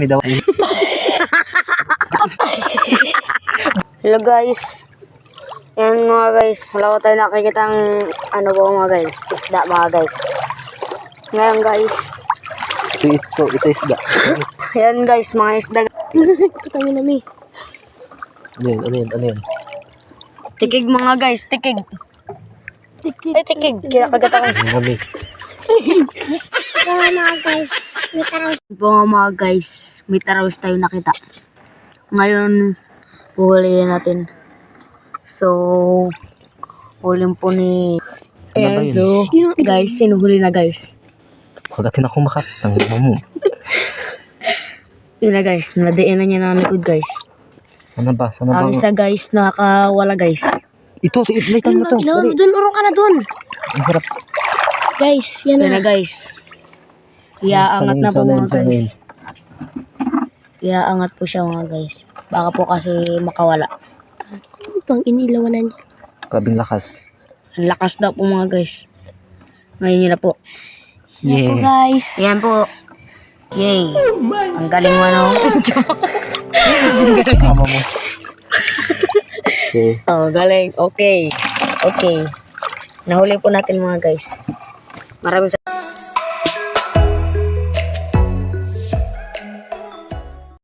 May daw. Hello guys. Yan mga guys. Wala ko tayo nakikita ang ano po mga guys. Isda mga guys. Ngayon guys. Ito isda. Yan guys, mga isda. Ito tayo na mi. Ano yan? Tikig mga guys, tikig. Ay, tikig. Kinakagat ako. Mami. Mga guys, may tarawis. Mga guys, may tarawis tayo nakita. Ngayon, puhulihin natin. So, huling po ni... Ano ba yun? So, guys, sinuhuli na guys. Pagatin ako makat. Tanggal mo. Yun na guys, nadiinan niya ng likod guys. Sana ba? Ang isa guys, nakakawala guys. Ito, itlaitan mo to. Dali. Doon, urong ka na doon. Ang harap. Guys, yan na guys. Iaangat na po mga guys. Iaangat po siya mga guys. Baka po kasi makawala. Pang inilawanan niya. Grabing lakas. Ang lakas daw po mga guys. Ngayon yun na po. Yeah. Yan po guys. Yan po. Yay. Ang galing mo no. Tama mo. Okay. Oh, galing. Okay. Nahuli po natin mga guys. Maraming